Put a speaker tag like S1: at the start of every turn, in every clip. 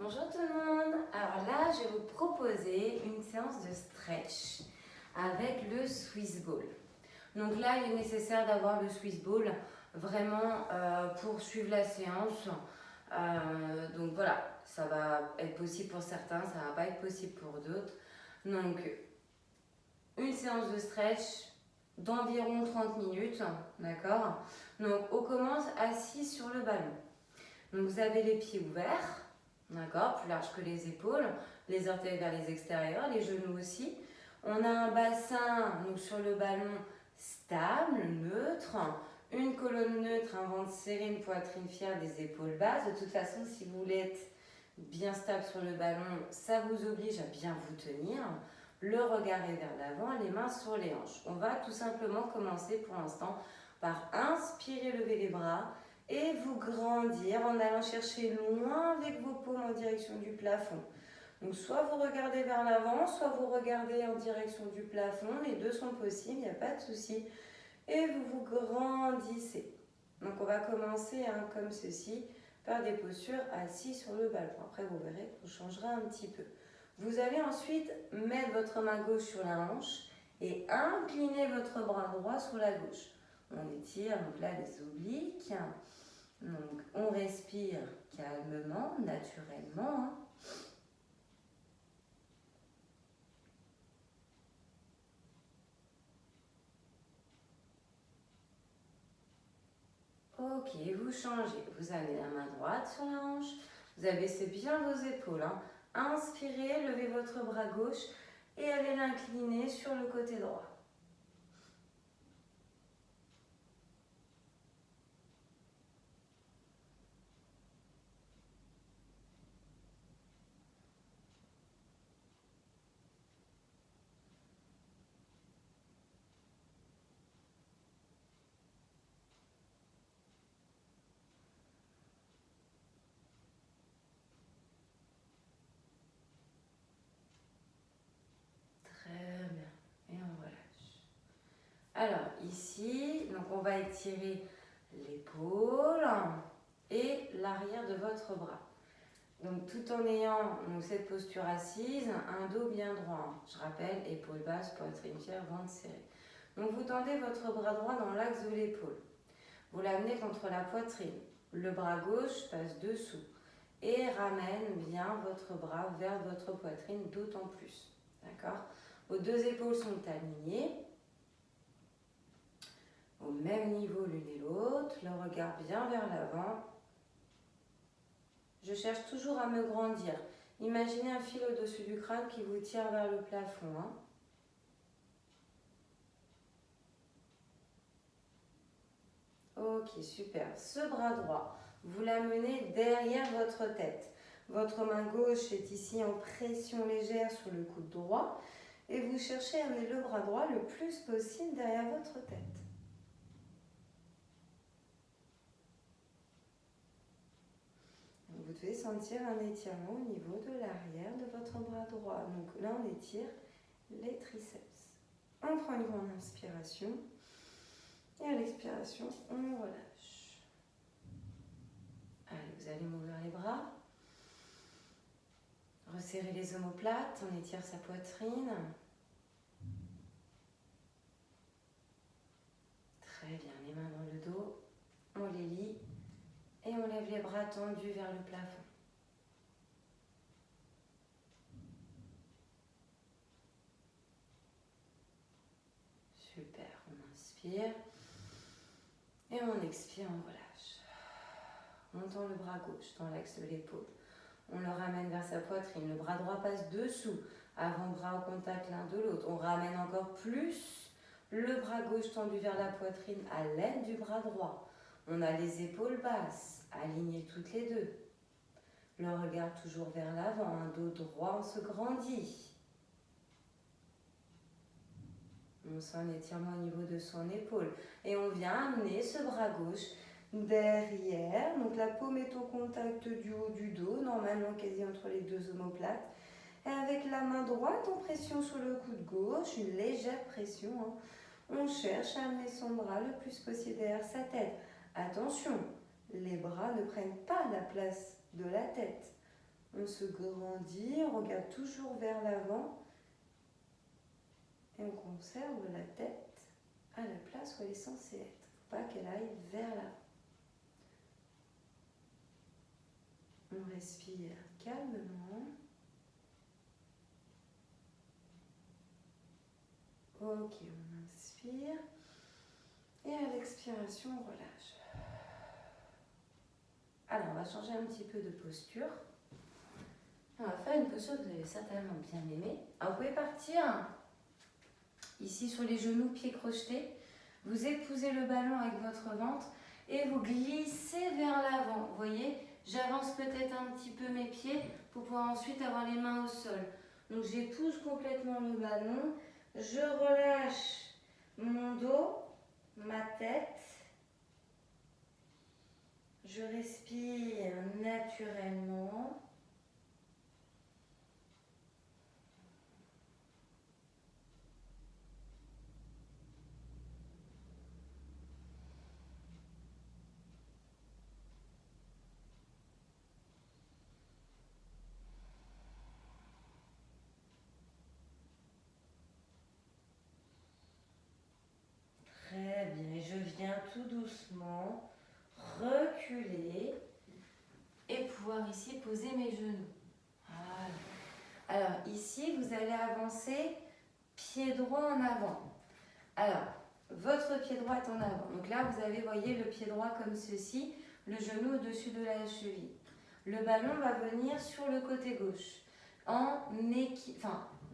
S1: Bonjour tout le monde. Alors là, je vais vous proposer une séance de stretch avec le Swiss Ball. Donc là, il est nécessaire d'avoir le Swiss Ball vraiment pour suivre la séance. Donc voilà, ça va être possible pour certains, ça va pas être possible pour d'autres. Donc une séance de stretch d'environ 30 minutes, d'accord? Donc on commence assis sur le ballon. Donc vous avez les pieds ouverts. D'accord, plus large que les épaules, les orteils vers les extérieurs, les genoux aussi. On a un bassin donc sur le ballon stable, neutre, une colonne neutre, un ventre serré, une poitrine fière, des épaules basses. De toute façon, si vous voulez être bien stable sur le ballon, ça vous oblige à bien vous tenir. Le regard est vers l'avant, les mains sur les hanches. On va tout simplement commencer pour l'instant par inspirer, lever les bras et vous grandir en allant chercher loin avec vos paumes en direction du plafond. Donc soit vous regardez vers l'avant, soit vous regardez en direction du plafond. Les deux sont possibles, il n'y a pas de souci. Et vous vous grandissez. Donc on va commencer comme ceci, par des postures assis sur le ballon. Après vous verrez que vous changerez un petit peu. Vous allez ensuite mettre votre main gauche sur la hanche et incliner votre bras droit sur la gauche. On étire donc là les obliques. Donc, on respire calmement, naturellement. Ok, vous changez. Vous avez la main droite sur la hanche. Vous abaissez bien vos épaules. Inspirez, levez votre bras gauche et allez l'incliner sur le côté droit. Très bien. Et on relâche. Alors, ici, donc on va étirer l'épaule et l'arrière de votre bras. Donc tout en ayant cette posture assise, un dos bien droit. Je rappelle, épaules basses, poitrine fière, ventre serré. Donc vous tendez votre bras droit dans l'axe de l'épaule. Vous l'amenez contre la poitrine. Le bras gauche passe dessous et ramène bien votre bras vers votre poitrine d'autant plus. D'accord? Vos deux épaules sont alignées au même niveau l'une et l'autre. Le regard bien vers l'avant. Je cherche toujours à me grandir. Imaginez un fil au-dessus du crâne qui vous tire vers le plafond. Ok, super. Ce bras droit, vous l'amenez derrière votre tête. Votre main gauche est ici en pression légère sur le coude droit. Et vous cherchez à amener le bras droit le plus possible derrière votre tête. Vous devez sentir un étirement au niveau de l'arrière de votre bras droit. Donc là, on étire les triceps. On prend une grande inspiration et à l'expiration, on relâche. Allez, vous allez m'ouvrir les bras. Resserrer les omoplates, on étire sa poitrine. Très bien, les mains dans le dos, on les lie et on lève les bras tendus vers le plafond. Super, on inspire et on expire, on relâche. On tend le bras gauche dans l'axe de l'épaule. On le ramène vers sa poitrine, le bras droit passe dessous, avant-bras au contact l'un de l'autre. On ramène encore plus le bras gauche tendu vers la poitrine à l'aide du bras droit. On a les épaules basses, alignées toutes les deux. Le regard toujours vers l'avant, un dos droit, on se grandit. On sent un étirement au niveau de son épaule. Et on vient amener ce bras gauche derrière. Donc la paume est au contact du haut du dos, normalement quasi entre les deux omoplates. Et avec la main droite en pression sur le coude gauche, une légère pression. On cherche à amener son bras le plus possible derrière sa tête. Attention, les bras ne prennent pas la place de la tête. On se grandit, on regarde toujours vers l'avant et on conserve la tête à la place où elle est censée être. Il ne faut pas qu'elle aille vers l'avant. On respire calmement. Ok, on inspire. Et à l'expiration, on relâche. Alors, on va changer un petit peu de posture. On va faire une posture que vous avez certainement bien aimée. Alors, vous pouvez partir ici sur les genoux, pieds crochetés. Vous épousez le ballon avec votre ventre et vous glissez vers l'avant. Vous voyez, j'avance peut-être un petit peu mes pieds pour pouvoir ensuite avoir les mains au sol. Donc, j'épouse complètement le ballon. Je relâche mon dos, ma tête. Je respire naturellement. Très bien, je viens tout doucement reculer et pouvoir ici poser mes genoux. Voilà. Alors ici, vous allez avancer pied droit en avant. Alors, votre pied droit est en avant. Donc là, vous avez, voyez, le pied droit comme ceci, le genou au-dessus de la cheville. Le ballon va venir sur le côté gauche,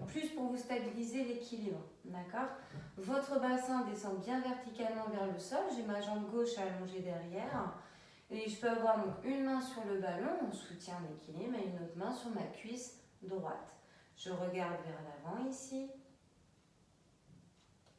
S1: plus pour vous stabiliser l'équilibre, d'accord? Votre bassin descend bien verticalement vers le sol. J'ai ma jambe gauche allongée derrière. Et je peux avoir donc une main sur le ballon, on soutient l'équilibre, et une autre main sur ma cuisse droite. Je regarde vers l'avant ici.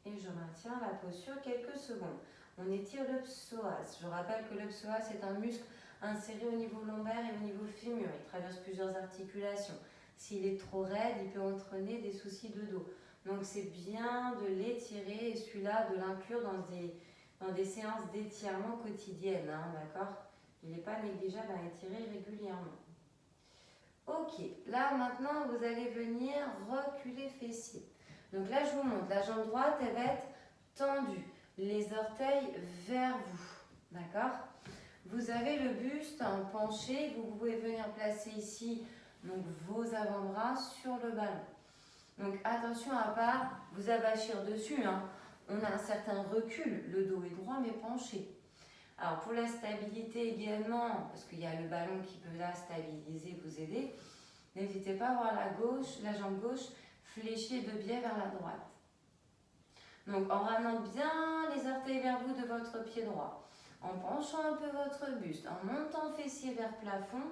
S1: Et je maintiens la posture quelques secondes. On étire le psoas. Je rappelle que le psoas est un muscle inséré au niveau lombaire et au niveau fémur. Il traverse plusieurs articulations. S'il est trop raide, il peut entraîner des soucis de dos. Donc c'est bien de l'étirer et celui-là de l'inclure dans des séances d'étirement quotidiennes, hein, d'accord? Il n'est pas négligeable à étirer régulièrement. Ok, là maintenant vous allez venir reculer fessier. Donc là je vous montre, la jambe droite elle va être tendue, les orteils vers vous, d'accord? Vous avez le buste penché, vous pouvez venir placer ici donc, vos avant-bras sur le ballon. Donc attention à ne pas vous avachir dessus, hein. On a un certain recul, le dos est droit mais penché. Alors pour la stabilité également, parce qu'il y a le ballon qui peut là stabiliser, vous aider, n'hésitez pas à avoir la jambe gauche fléchie de biais vers la droite. Donc en ramenant bien les orteils vers vous de votre pied droit, en penchant un peu votre buste, en montant fessier vers plafond,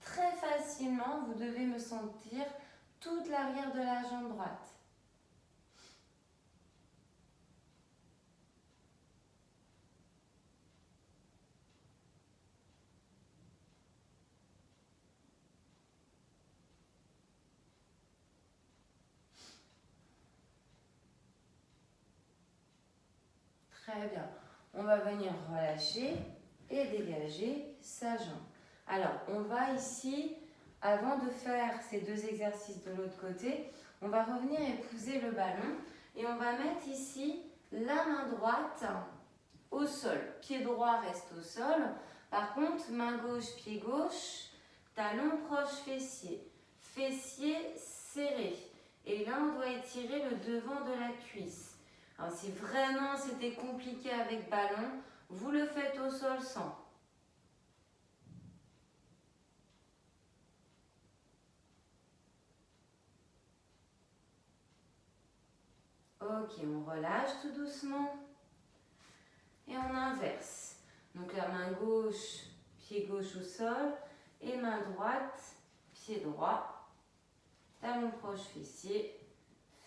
S1: très facilement vous devez me sentir toute l'arrière de la jambe droite. Très bien. On va venir relâcher et dégager sa jambe. Alors, on va ici, avant de faire ces deux exercices de l'autre côté, on va revenir épouser le ballon et on va mettre ici la main droite au sol. Pied droit reste au sol. Par contre, main gauche, pied gauche, talon proche fessier. Fessier serré. Et là, on doit étirer le devant de la cuisse. Alors, si vraiment c'était compliqué avec ballon, vous le faites au sol sans. Ok, on relâche tout doucement. Et on inverse. Donc la main gauche, pied gauche au sol. Et main droite, pied droit. Talon proche fessier,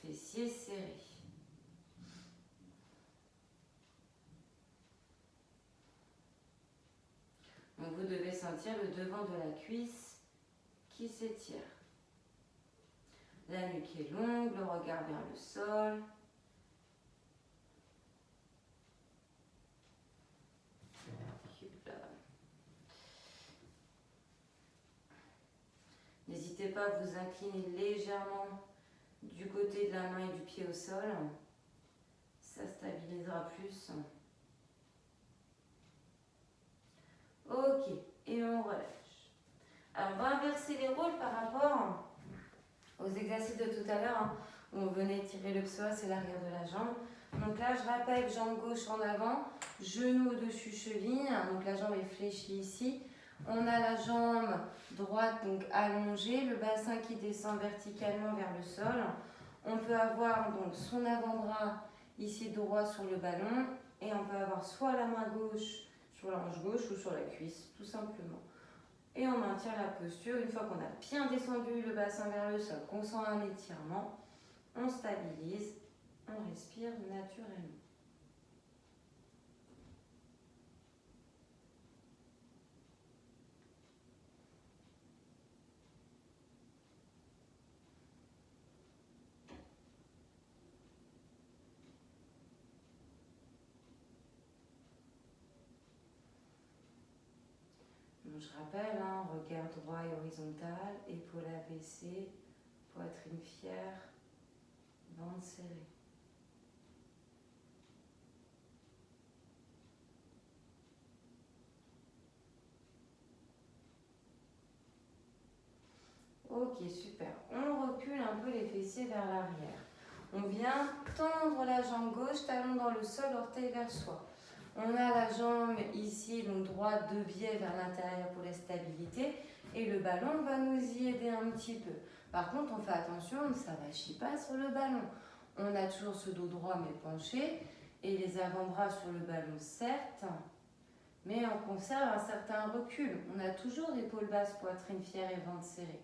S1: fessier serré. Donc vous devez sentir le devant de la cuisse qui s'étire. La nuque est longue, le regard vers le sol. n'hésitez pas à vous incliner légèrement du côté de la main et du pied au sol. Ça stabilisera plus. Ok, et on relâche. Alors on va inverser les rôles par rapport aux exercices de tout à l'heure, où on venait tirer le psoas et l'arrière de la jambe. Donc là, je rappelle, jambe gauche en avant, genou au-dessus, cheville. Donc la jambe est fléchie ici. On a la jambe droite donc allongée, le bassin qui descend verticalement vers le sol. On peut avoir donc son avant-bras ici droit sur le ballon et on peut avoir soit la main gauche sur la hanche gauche ou sur la cuisse, tout simplement. Et on maintient la posture. Une fois qu'on a bien descendu le bassin vers le sol, qu'on sent un étirement, on stabilise, on respire naturellement. Donc, je rappelle, regard droit et horizontal, épaules abaissées, poitrine fière, ventre serré. Ok, super. On recule un peu les fessiers vers l'arrière. On vient tendre la jambe gauche, talon dans le sol, orteil vers soi. On a la jambe ici, donc droite de biais vers l'intérieur pour la stabilité. Et le ballon va nous y aider un petit peu. Par contre, on fait attention, on ne s'avachit pas sur le ballon. On a toujours ce dos droit mais penché. Et les avant-bras sur le ballon, certes. Mais on conserve un certain recul. On a toujours l'épaule basse, poitrine fière et ventre serré.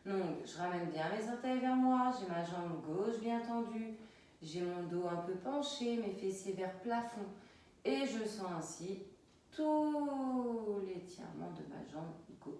S1: Donc, je ramène bien mes orteils vers moi, j'ai ma jambe gauche bien tendue, j'ai mon dos un peu penché, mes fessiers vers plafond. Et je sens ainsi tout l'étirement de ma jambe gauche.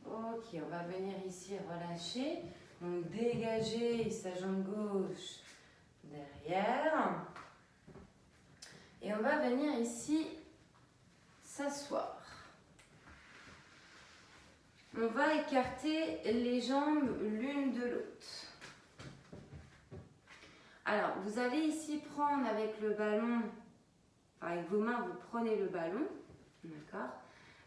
S1: Ok, on va venir ici relâcher. Donc dégager sa jambe gauche derrière. Et on va venir ici s'asseoir. On va écarter les jambes l'une de l'autre. Alors, vous allez ici prendre avec le ballon, avec vos mains, vous prenez le ballon, d'accord?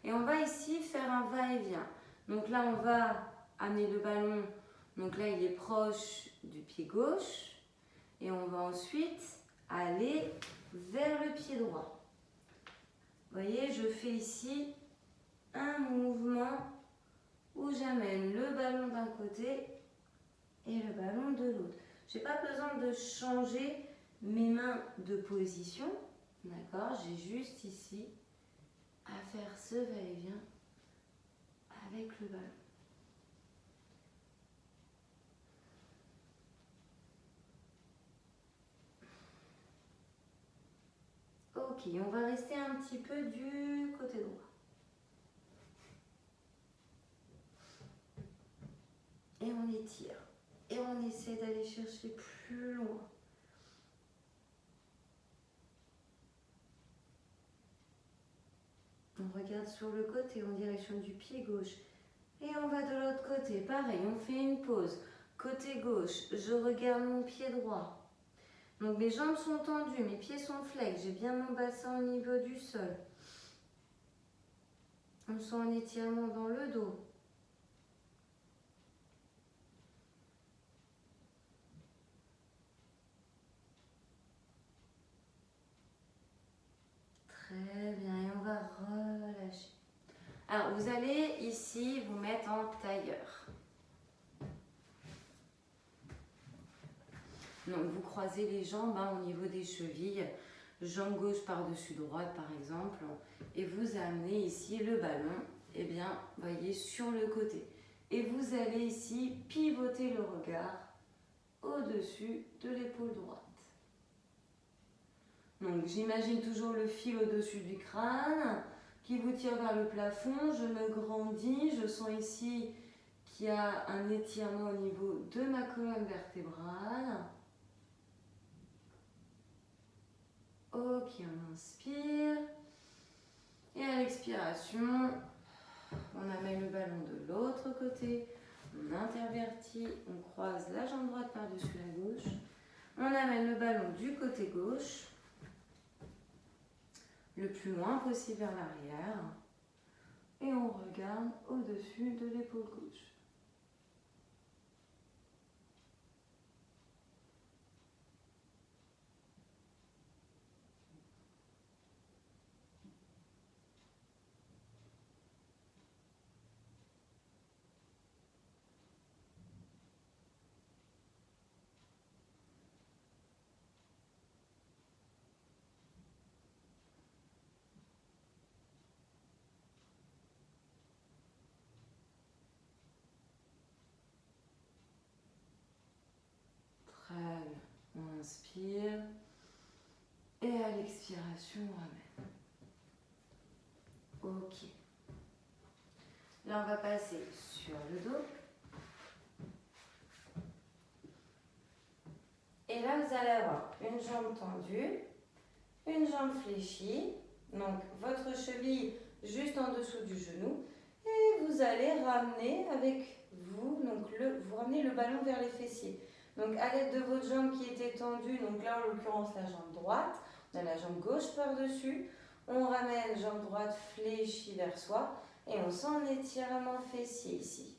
S1: Et on va ici faire un va-et-vient. Donc là, on va amener le ballon, donc là, il est proche du pied gauche. Et on va ensuite aller vers le pied droit. Vous voyez, je fais ici un mouvement où j'amène le ballon d'un côté et le ballon de l'autre. Je n'ai pas besoin de changer mes mains de position, d'accord? J'ai juste ici à faire ce va-et-vient avec le ballon. Ok, on va rester un petit peu du côté droit. Et on étire. Et on essaie d'aller chercher plus loin. On regarde sur le côté en direction du pied gauche. Et on va de l'autre côté. Pareil, on fait une pause. Côté gauche, je regarde mon pied droit. Donc mes jambes sont tendues, mes pieds sont flex. J'ai bien mon bassin au niveau du sol. On sent un étirement dans le dos. Très bien, et on va relâcher. Alors, vous allez ici vous mettre en tailleur. Donc, vous croisez les jambes au niveau des chevilles. jambe gauche par-dessus droite par exemple, et vous amenez ici le ballon, et bien, voyez, sur le côté. Et vous allez ici pivoter le regard au-dessus de l'épaule droite. Donc j'imagine toujours le fil au-dessus du crâne qui vous tire vers le plafond, je me grandis, je sens ici qu'il y a un étirement au niveau de ma colonne vertébrale. Ok, on inspire. Et à l'expiration, on amène le ballon de l'autre côté. On intervertit, on croise la jambe droite par-dessus la gauche. On amène le ballon du côté gauche, le plus loin possible vers l'arrière. Et on regarde au-dessus de l'épaule gauche. Très bien. On inspire. Et à l'expiration, on ramène. Ok. Là, on va passer sur le dos. Et là, vous allez avoir une jambe tendue, une jambe fléchie, donc votre cheville juste en dessous du genou, et vous allez ramener avec vous, donc vous ramenez le ballon vers les fessiers. Donc à l'aide de votre jambe qui était tendue, donc là en l'occurrence la jambe droite, on a la jambe gauche par-dessus, on ramène jambe droite fléchie vers soi, et on sent un étirement fessier ici.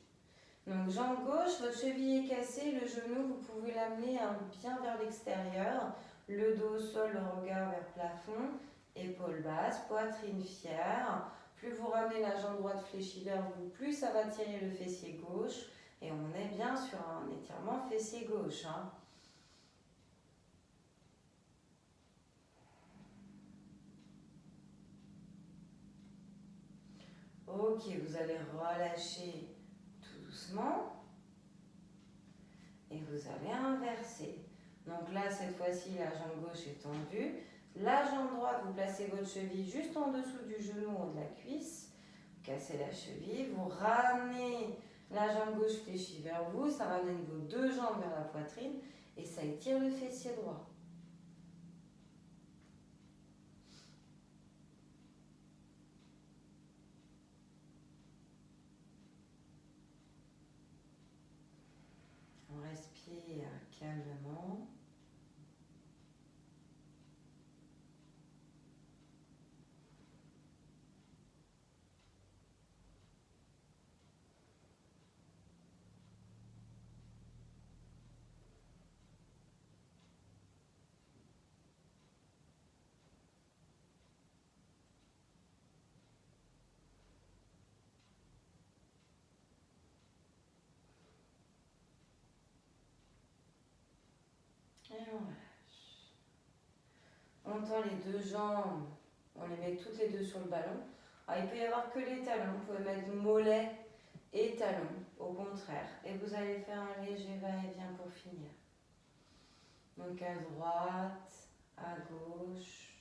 S1: Donc jambe gauche, votre cheville est cassée, le genou, vous pouvez l'amener bien vers l'extérieur, le dos au sol, le regard vers le plafond, épaules basses, poitrine fière. Plus vous ramenez la jambe droite fléchie vers vous, plus ça va tirer le fessier gauche. Et on est bien sur un étirement fessier gauche. Ok, vous allez relâcher tout doucement. Et vous allez inverser. Donc là, cette fois-ci, la jambe gauche est tendue. La jambe droite, vous placez votre cheville juste en dessous du genou, au haut de la cuisse. Vous cassez la cheville, vous ramenez la jambe gauche fléchie vers vous. Ça ramène vos deux jambes vers la poitrine et ça étire le fessier droit. On respire calmement. Et on relâche. On tend les deux jambes, on les met toutes les deux sur le ballon. Alors, il peut y avoir que les talons, vous pouvez mettre mollet et talons, au contraire. Et vous allez faire un léger va-et-vient pour finir. Donc à droite, à gauche,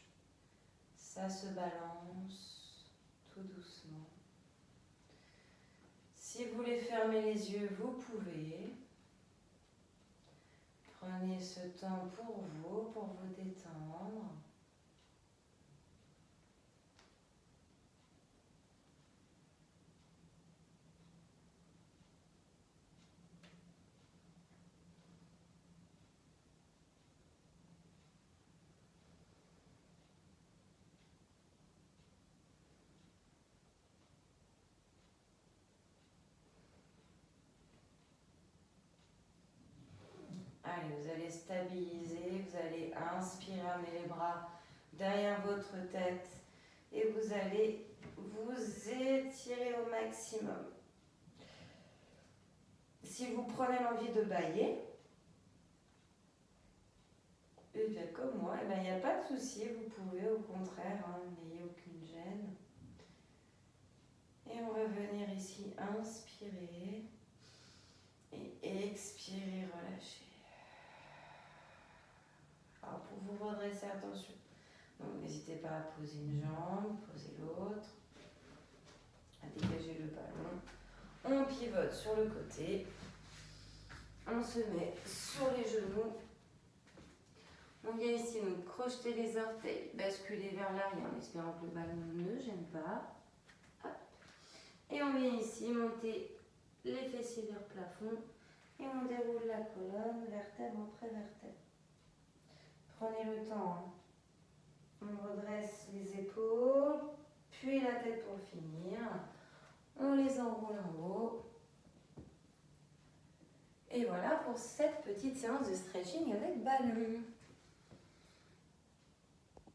S1: ça se balance tout doucement. Si vous voulez fermer les yeux, vous pouvez. Prenez ce temps pour vous détendre. Allez, vous allez stabiliser, vous allez inspirer, amener les bras derrière votre tête et vous allez vous étirer au maximum. Si vous prenez l'envie de bâiller, et bien comme moi, il n'y a pas de souci, vous pouvez au contraire, n'ayez aucune gêne. Et on va venir ici inspirer et expirer, relâcher. Alors pour vous redresser, attention. Donc n'hésitez pas à poser une jambe, poser l'autre, à dégager le ballon. On pivote sur le côté. On se met sur les genoux. On vient ici donc crocheter les orteils, basculer vers l'arrière en espérant que le ballon ne gêne pas. Hop. Et on vient ici monter les fessiers vers le plafond et on déroule la colonne, vertèbre après vertèbre. Prenez le temps. On redresse les épaules, puis la tête pour finir. On les enroule en haut. Et voilà pour cette petite séance de stretching avec ballon.